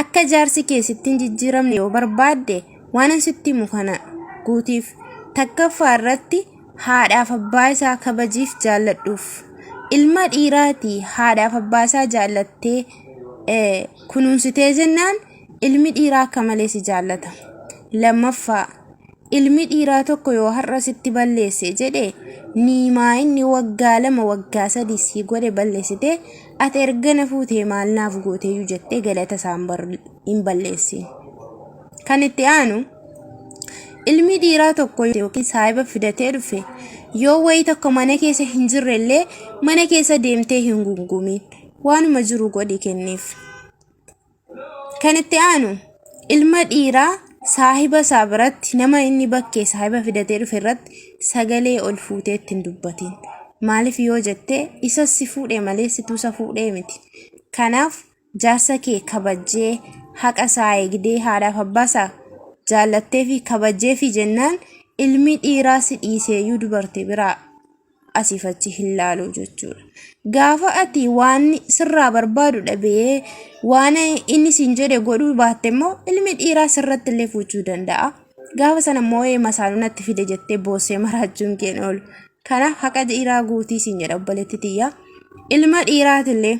akka jaarsi kee sittiin jijjiiramne yoo barbaadde waan sitti mukana guutiif. Takkaffaa irratti haadhaaf abbaa isaa kabajiif jaalladhuuf. Ilma dhiiraati haadhaaf abbaa isaa jaallattee kunuunsitee jennaan ilmi dhiiraa akka malee si jaallata. Lammaffaa ilmi dhiiraa tokko yoo har'a sitti balleesse jedhe niimaa inni waggaa 2 waggaa 3 si godhe balleessite ati erga na fuutee maal naaf gooteeyyuu jettee galata isaan hin balleessin. Kan itti aanu ilmi dhiiraa tokko yookiin saahiba fidatee dhufe yoo wayii tokko mana keessa hin jirrellee mana keessa deemtee hin gungumin waanuma jiru godhi kenneef. Kan itti aanu ilma dhiiraa saahiba isaa biratti nama inni bakkee saahiba fidatee dhufe irratti sagalee ol fuutee ittiin dubbatin. Maaliif yoo jettee isa si fuudhee malee situ isa fuudhee miti. Kanaaf jaarsa kee kabajjee haqa isaa eegdee haadhaaf abbaa isaa jaallattee fi kabajjee fi jennaan ilmi dhiiraa si dhiiseeyyuu dubartii biraa asiif achi hin laalu jechuudha. Gaafa ati waan sirraa barbaadu dhabee waan inni siin jedhe godhuu baatte immoo ilmi dhiiraa sirratti illee fuuchuu danda'a. Gaafa sana immoo masaaluu natti fide jettee boossee maraachuun keen oolu. Kanaaf haqa dhiiraa guutii siin jedha obboleetti tiyyaa. Ilma dhiiraatillee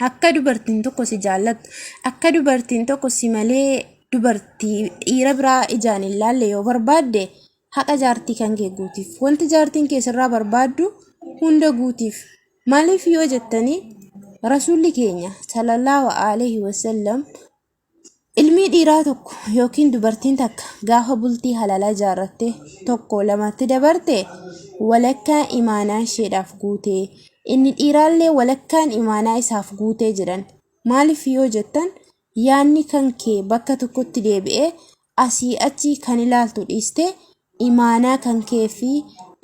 akka dubartiin tokko si jaallattu akka dubartiin tokko si malee dubartii dhiira biraa ijaan hin laalle yoo barbaadde haqa jaartii kan kee guutiif. Wanti jaartiin kee sirraa barbaaddu hunda guutiif. Maaliif yoo jettanii rasuulli keenya sallallahu alaihi wasallam ilmi dhiiraa tokko yookiin dubartiin takka gaafa bultii halaalaa jaarratte tokko lamatti dabarte walakkaa imaanaa isheedhaaf guutee inni dhiiraallee walakkaan imaanaa isaaf guutee jedhan. Maaliif yoo jettan yaanni kan kee bakka tokkotti deebi'ee asii achi kan ilaaltu dhiiste imaanaa kan kee fi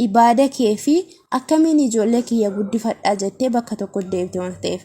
ibaada kee fi akkamiin ijoollee kiyya guddifadhaa jettee bakka tokkotti deebite waan ta'eef.